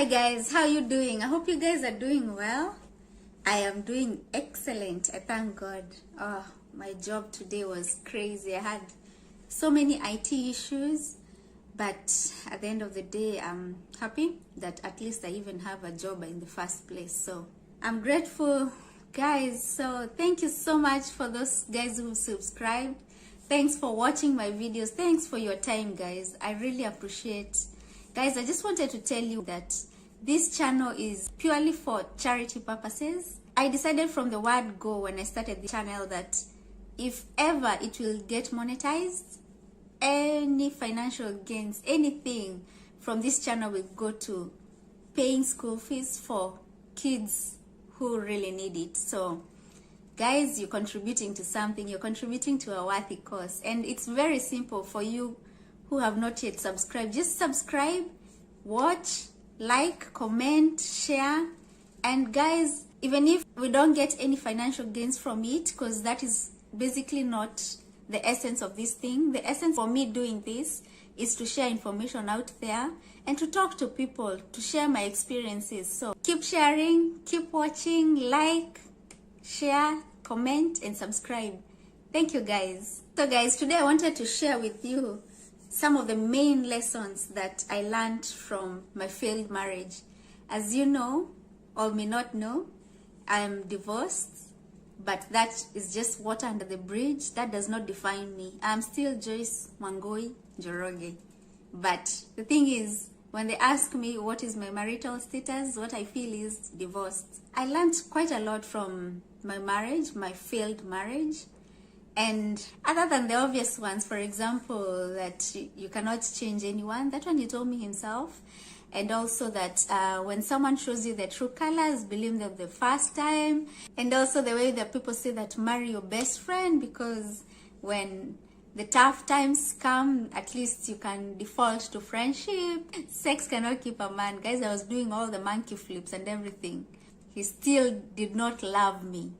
Hi guys, how you doing? I hope you guys are doing well. I am doing excellent. I thank God. Oh, my job today was crazy. I had so many IT issues, but at the end of the day, I'm happy that at least I even have a job in the first place. So I'm grateful, guys. So thank you so much for those guys who subscribed. Thanks for watching my videos. Thanks for your time, guys. I really appreciate. Guys, I just wanted to tell you that this channel is purely for charity purposes. I decided from the word go when I started the channel that if ever it will get monetized, any financial gains, anything from this channel will go to paying school fees for kids who really need it. So guys, you're contributing to something, you're contributing to a worthy cause, and it's very simple. For you who have not yet subscribed, just subscribe, watch, like, comment, share. And guys, even if we don't get any financial gains from it, because that is basically not the essence of this thing. The essence for me doing this is to share information out there and to talk to people, to share my experiences. So keep sharing, keep watching, like, share, comment, and subscribe. Thank you, guys. So guys, today I wanted to share with you some of the main lessons that I learned from my failed marriage. As you know, or may not know, I am divorced, but that is just water under the bridge. That does not define me. I'm still Joyce Wangui Njoroge. But the thing is, when they ask me what is my marital status, what I feel is divorced. I learned quite a lot from my marriage, my failed marriage. And other than the obvious ones, for example, that you cannot change anyone, that one he told me himself. And also that when someone shows you the true colors, believe them the first time. And also the way that people say that marry your best friend, because when the tough times come, at least you can default to friendship. Sex cannot keep a man. Guys, I was doing all the monkey flips and everything. He still did not love me.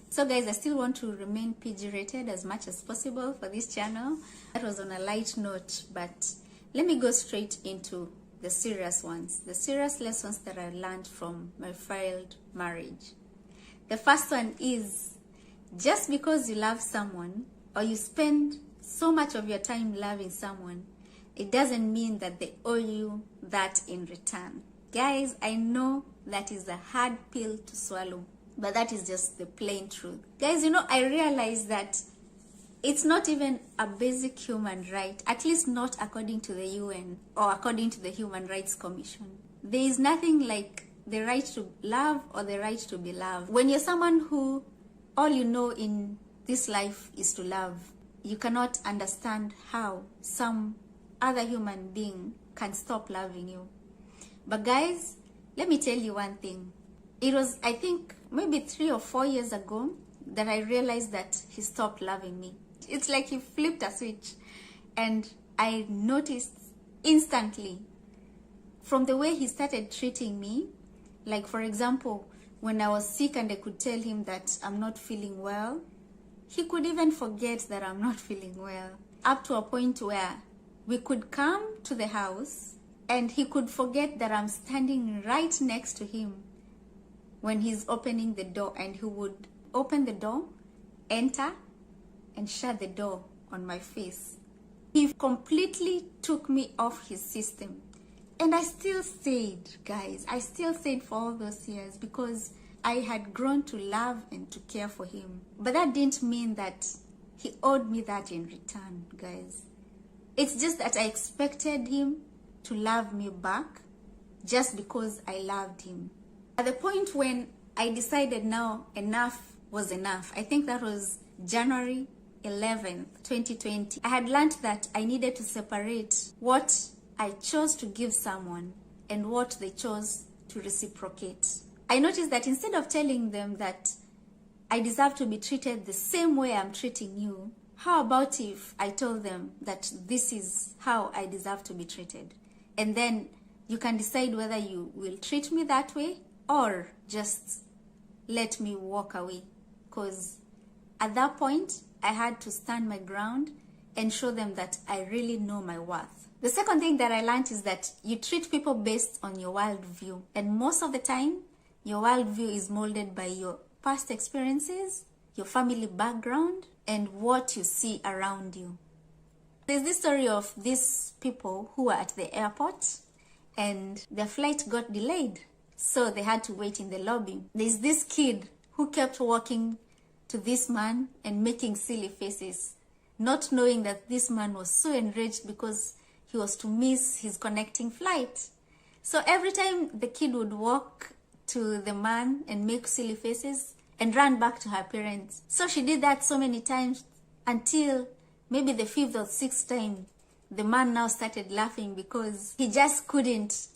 So guys, I still want to remain PG-rated as much as possible for this channel. That was on a light note, but let me go straight into the serious ones. The serious lessons that I learned from my failed marriage. The first one is, just because you love someone or you spend so much of your time loving someone, it doesn't mean that they owe you that in return. Guys, I know that is a hard pill to swallow, but that is just the plain truth. Guys, you know, I realize that it's not even a basic human right, at least not according to the UN or according to the Human Rights Commission. There is nothing like the right to love or the right to be loved. When you're someone who all you know in this life is to love, you cannot understand how some other human being can stop loving you. But guys, let me tell you one thing. It was, I think, maybe 3 or 4 years ago that I realized that he stopped loving me. It's like he flipped a switch, and I noticed instantly from the way he started treating me. Like, for example, when I was sick and I could tell him that I'm not feeling well, he could even forget that I'm not feeling well, up to a point where we could come to the house and he could forget that I'm standing right next to him when he's opening the door, and he would open the door, enter, and shut the door on my face. He completely took me off his system. And I still stayed, guys. I still stayed for all those years because I had grown to love and to care for him. But that didn't mean that he owed me that in return, guys. It's just that I expected him to love me back just because I loved him. At the point when I decided now enough was enough, I think that was January 11th, 2020. I had learned that I needed to separate what I chose to give someone and what they chose to reciprocate. I noticed that instead of telling them that I deserve to be treated the same way I'm treating you, how about if I told them that this is how I deserve to be treated? And then you can decide whether you will treat me that way or just let me walk away. Because at that point, I had to stand my ground and show them that I really know my worth. The second thing that I learned is that you treat people based on your worldview. And most of the time, your worldview is molded by your past experiences, your family background, and what you see around you. There's this story of these people who were at the airport and their flight got delayed. So they had to wait in the lobby. There's this kid who kept walking to this man and making silly faces, not knowing that this man was so enraged because he was to miss his connecting flight. So every time the kid would walk to the man and make silly faces and run back to her parents. So she did that so many times until maybe the 5th or 6th time, the man now started laughing because he just couldn't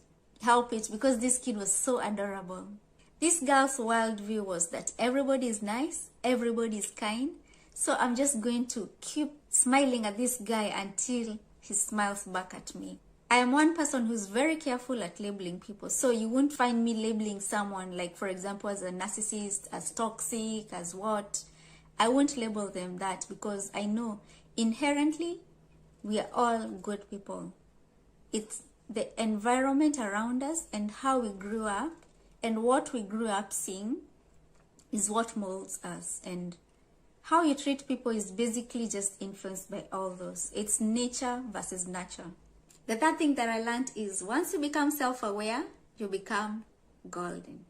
help it because this kid was so adorable. This girl's worldview was that everybody is nice, everybody is kind, so I'm just going to keep smiling at this guy until he smiles back at me. I am one person who's very careful at labeling people, so you won't find me labeling someone like, for example, as a narcissist, as toxic, as what. I won't label them that because I know inherently we are all good people. It's the environment around us and how we grew up and what we grew up seeing is what molds us, and how you treat people is basically just influenced by all those. It's nature versus nurture. The third thing that I learned is once you become self-aware, you become golden.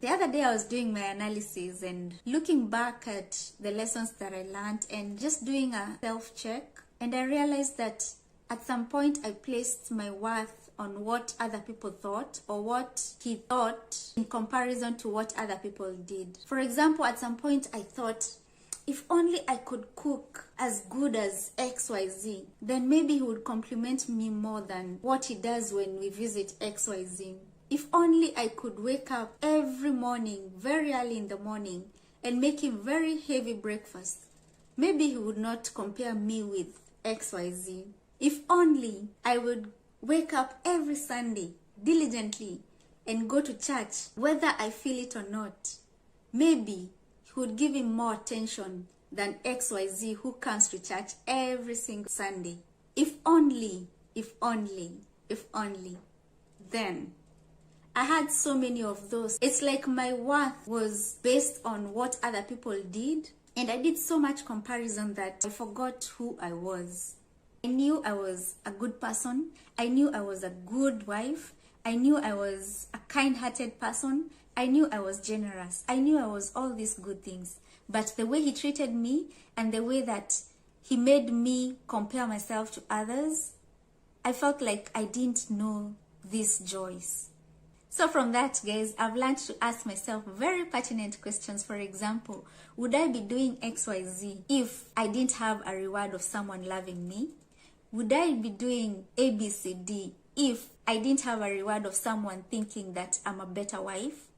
The other day I was doing my analysis and looking back at the lessons that I learned and just doing a self-check, and I realized that at some point I placed my worth on what other people thought or what he thought in comparison to what other people did. For example, at some point I thought, if only I could cook as good as XYZ, then maybe he would compliment me more than what he does when we visit XYZ. If only I could wake up every morning, very early in the morning, and make him very heavy breakfast, maybe he would not compare me with XYZ. If only I would wake up every Sunday diligently and go to church, whether I feel it or not, maybe he would give him more attention than XYZ who comes to church every single Sunday. If only, if only, if only. Then I had so many of those. It's like my worth was based on what other people did, and I did so much comparison that I forgot who I was. I knew I was a good person. I knew I was a good wife. I knew I was a kind-hearted person. I knew I was generous. I knew I was all these good things. But the way he treated me and the way that he made me compare myself to others, I felt like I didn't know these joys. So from that, guys, I've learned to ask myself very pertinent questions. For example, would I be doing XYZ if I didn't have a reward of someone loving me? Would I be doing ABCD if I didn't have a reward of someone thinking that I'm a better wife?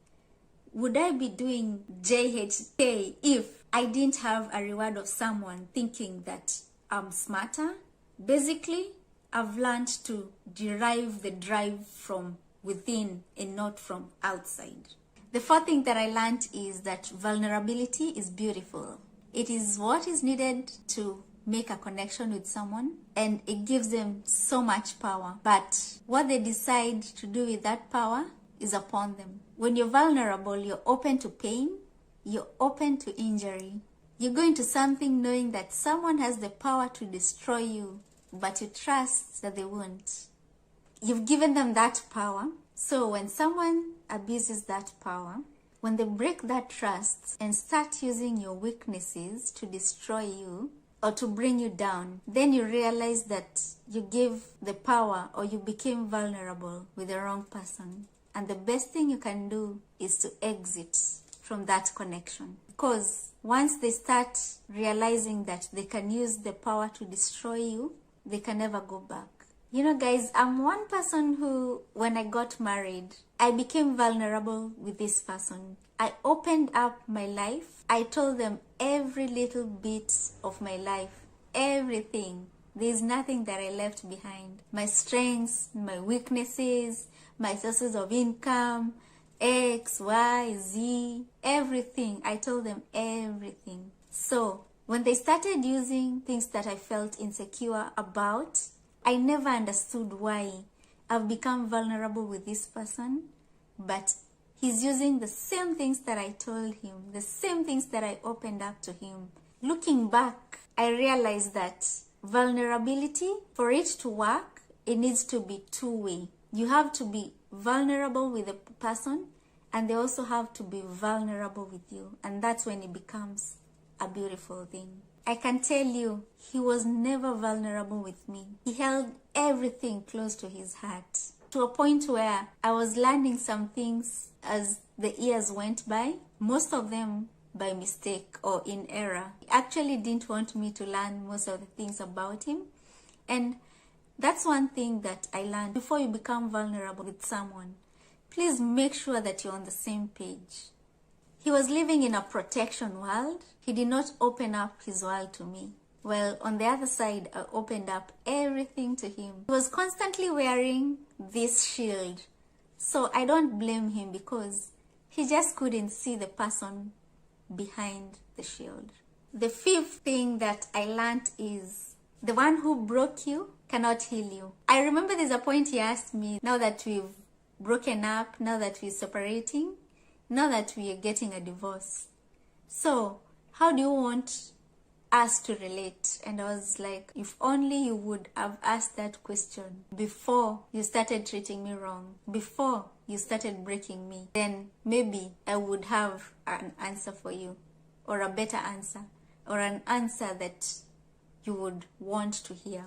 Would I be doing JHK if I didn't have a reward of someone thinking that I'm smarter? Basically, I've learned to derive the drive from within and not from outside. The fourth thing that I learned is that vulnerability is beautiful. It is what is needed to make a connection with someone, and it gives them so much power. But what they decide to do with that power is upon them. When you're vulnerable, you're open to pain, you're open to injury. You go into something knowing that someone has the power to destroy you, but you trust that they won't. You've given them that power. So when someone abuses that power, when they break that trust and start using your weaknesses to destroy you or to bring you down, then you realize that you gave the power or you became vulnerable with the wrong person. And the best thing you can do is to exit from that connection. Because once they start realizing that they can use the power to destroy you, they can never go back. You know, guys, I'm one person who, when I got married, I became vulnerable with this person. I opened up my life. I told them every little bit of my life, everything. There's nothing that I left behind. My strengths, my weaknesses, my sources of income, X, Y, Z, everything. I told them everything. So when they started using things that I felt insecure about, I never understood why I've become vulnerable with this person, but he's using the same things that I told him, the same things that I opened up to him. Looking back, I realized that vulnerability, for it to work, it needs to be two-way. You have to be vulnerable with the person, and they also have to be vulnerable with you. And that's when it becomes a beautiful thing. I can tell you, he was never vulnerable with me. He held everything close to his heart, to a point where I was learning some things as the years went by, most of them by mistake or in error. He actually didn't want me to learn most of the things about him. And that's one thing that I learned. Before you become vulnerable with someone, please make sure that you're on the same page. He was living in a protection world. He did not open up his world to me. Well, on the other side, I opened up everything to him. He was constantly wearing this shield. So I don't blame him, because he just couldn't see the person behind the shield. The fifth thing that I learned is the one who broke you cannot heal you. I remember there's a point he asked me, now that we've broken up, now that we're separating, now that we are getting a divorce, so how do you want us to relate? And I was like, if only you would have asked that question before you started treating me wrong, before you started breaking me, then maybe I would have an answer for you, or a better answer, or an answer that you would want to hear.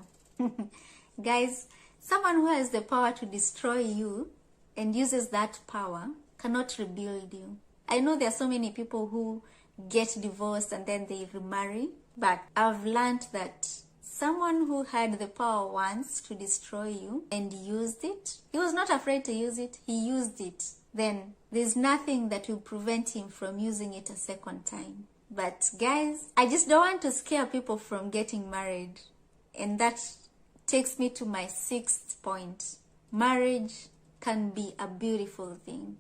Guys, someone who has the power to destroy you and uses that power cannot rebuild you. I know there are so many people who get divorced and then they remarry, but I've learned that someone who had the power once to destroy you and used it, he was not afraid to use it, he used it. Then there's nothing that will prevent him from using it a second time. But guys, I just don't want to scare people from getting married. And that takes me to my sixth point. Marriage can be a beautiful thing.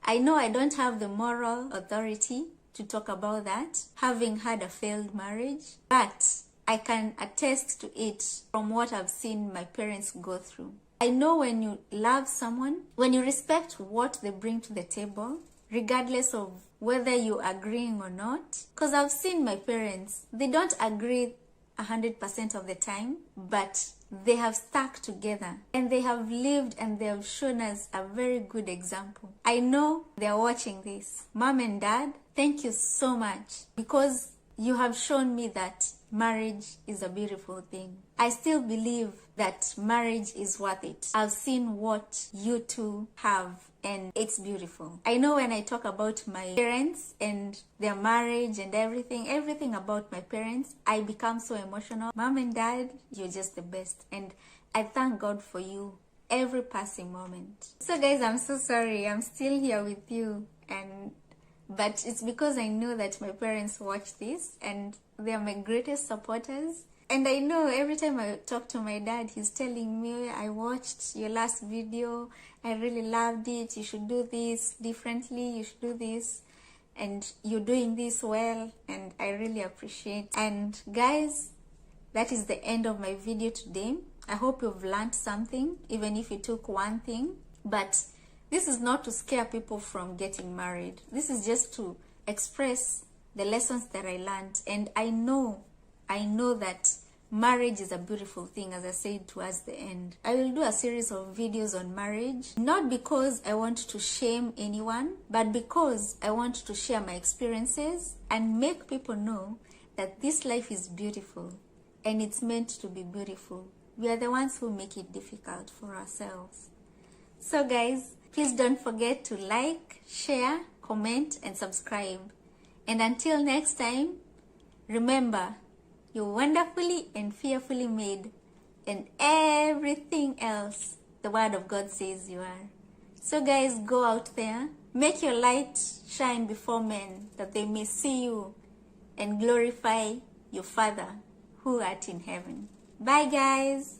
I know I don't have the moral authority to talk about that, having had a failed marriage, but I can attest to it from what I've seen my parents go through. I know when you love someone, when you respect what they bring to the table, regardless of whether you're agreeing or not, because I've seen my parents, they don't agree 100% of the time, but they have stuck together and they have lived and they have shown us a very good example. I know they're watching this. Mom and Dad, thank you so much, because you have shown me that marriage is a beautiful thing. I still believe that marriage is worth it. I've seen what you two have and it's beautiful. I know when I talk about my parents and their marriage and everything about my parents, I become so emotional. Mom and Dad, you're just the best. And I thank God for you every passing moment. So guys, I'm so sorry. I'm still here with you. But it's because I know that my parents watch this and they are my greatest supporters. And I know every time I talk to my dad, he's telling me, I watched your last video, I really loved it, you should do this differently, you should do this, and you're doing this well, and I really appreciate. And guys, that is the end of my video today. I hope you've learned something, even if you took one thing. But this is not to scare people from getting married. This is just to express the lessons that I learned. And I know that marriage is a beautiful thing, as I said towards the end. I will do a series of videos on marriage, not because I want to shame anyone, but because I want to share my experiences and make people know that this life is beautiful and it's meant to be beautiful. We are the ones who make it difficult for ourselves. So guys, please don't forget to like, share, comment, and subscribe. And until next time, remember, you're wonderfully and fearfully made, and everything else the Word of God says you are. So guys, go out there, make your light shine before men, that they may see you and glorify your Father who art in heaven. Bye guys.